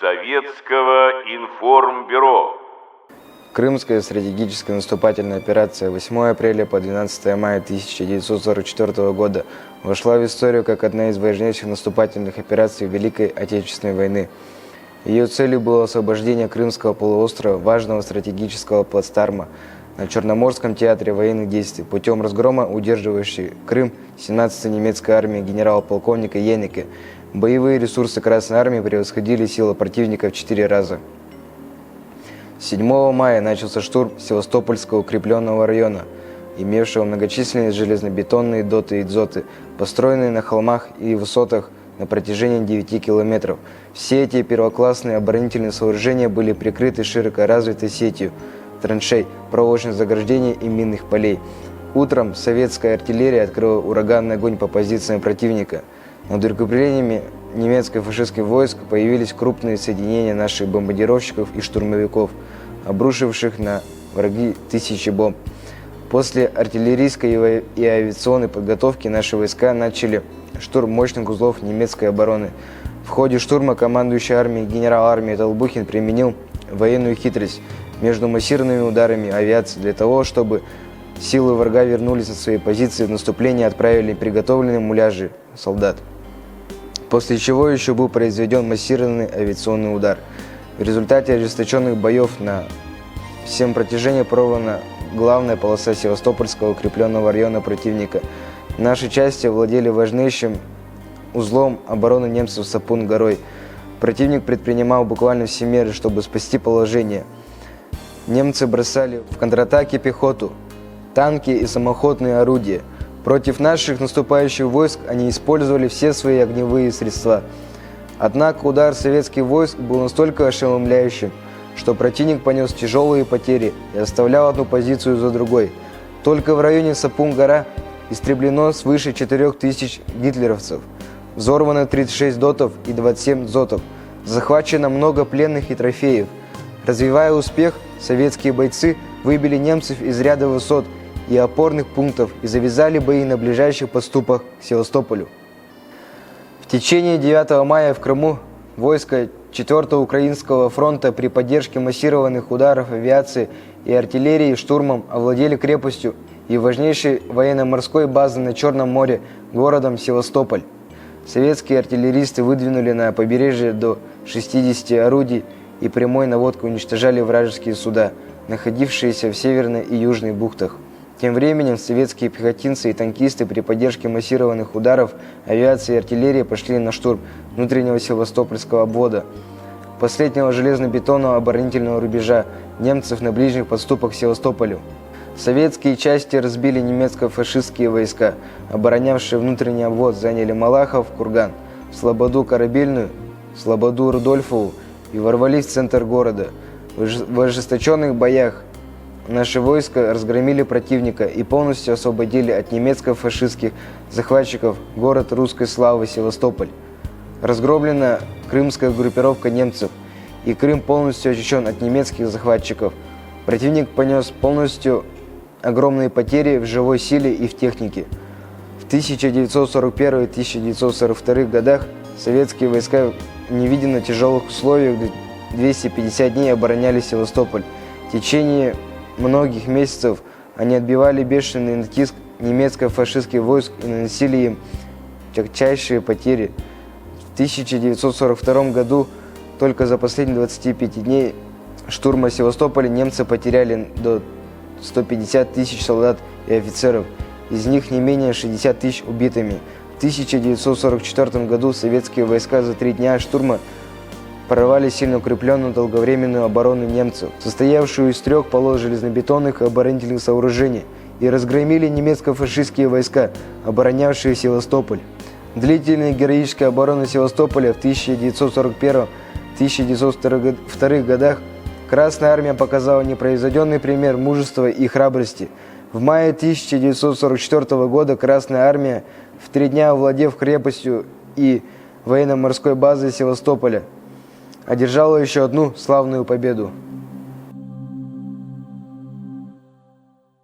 Советского информбюро. Крымская стратегическая наступательная операция 8 апреля по 12 мая 1944 года вошла в историю как одна из важнейших наступательных операций Великой Отечественной войны. Ее целью было освобождение Крымского полуострова, важного стратегического плацдарма на Черноморском театре военных действий, путем разгрома удерживающей Крым 17-й немецкой армии генерал-полковника Йеннеке. Боевые ресурсы Красной армии превосходили силы противника в 4 раза. 7 мая начался штурм Севастопольского укрепленного района, имевшего многочисленные железнобетонные доты и дзоты, построенные на холмах и высотах на протяжении 9 километров. Все эти первоклассные оборонительные сооружения были прикрыты широко развитой сетью траншей, проволочных заграждений и минных полей. Утром советская артиллерия открыла ураганный огонь по позициям противника. Над укреплениями немецко-фашистских войск появились крупные соединения наших бомбардировщиков и штурмовиков, обрушивших на враги тысячи бомб. После артиллерийской и авиационной подготовки наши войска начали штурм мощных узлов немецкой обороны. В ходе штурма командующий армией генерал армии Толбухин применил военную хитрость между массированными ударами авиации для того, чтобы силы врага вернулись на свои позиции, в наступление отправили приготовленные муляжи солдат. После чего еще был произведен массированный авиационный удар. В результате ожесточенных боев на всем протяжении прорвана главная полоса Севастопольского укрепленного района противника. Наши части владели важнейшим узлом обороны немцев Сапун-горой. Противник предпринимал буквально все меры, чтобы спасти положение. Немцы бросали в контратаке пехоту, танки и самоходные орудия. Против наших наступающих войск они использовали все свои огневые средства. Однако удар советских войск был настолько ошеломляющим, что противник понес тяжелые потери и оставлял одну позицию за другой. Только в районе Сапун-гора истреблено свыше 4000 гитлеровцев, взорвано 36 дотов и 27 дзотов, захвачено много пленных и трофеев. Развивая успех, советские бойцы выбили немцев из ряда высот и опорных пунктов и завязали бои на ближайших подступах к Севастополю. В течение 9 мая в Крыму войска 4-го Украинского фронта при поддержке массированных ударов авиации и артиллерии штурмом овладели крепостью и важнейшей военно-морской базой на Черном море городом Севастополь. Советские артиллеристы выдвинули на побережье до 60 орудий и прямой наводкой уничтожали вражеские суда, находившиеся в северной и южной бухтах. Тем временем советские пехотинцы и танкисты при поддержке массированных ударов авиации и артиллерии пошли на штурм внутреннего Севастопольского обвода, последнего железнобетонного оборонительного рубежа немцев на ближних подступах к Севастополю. Советские части разбили немецко-фашистские войска, оборонявшие внутренний обвод, заняли Малахов, Курган, Слободу Корабельную, Слободу Рудольфову и ворвались в центр города. В ожесточенных боях наши войска разгромили противника и полностью освободили от немецко-фашистских захватчиков город русской славы Севастополь. Разгромлена крымская группировка немцев, и Крым полностью очищен от немецких захватчиков. Противник понес полностью огромные потери в живой силе и в технике. В 1941-1942 годах советские войска в невиданно тяжелых условиях 250 дней обороняли Севастополь. В течение многих месяцев они отбивали бешеный натиск немецко-фашистских войск и наносили им тягчайшие потери. В 1942 году только за последние 25 дней штурма Севастополя немцы потеряли до 150 тысяч солдат и офицеров, из них не менее 60 тысяч убитыми. В 1944 году советские войска за 3 дня штурма прорвали сильно укрепленную долговременную оборону немцев, состоявшую из 3 полос железнобетонных и оборонительных сооружений, и разгромили немецко-фашистские войска, оборонявшие Севастополь. Длительная героическая оборона Севастополя в 1941-1942 годах Красная армия показала непревзойденный пример мужества и храбрости. В мае 1944 года Красная армия, в 3 дня овладев крепостью и военно-морской базой Севастополя, одержала еще одну славную победу.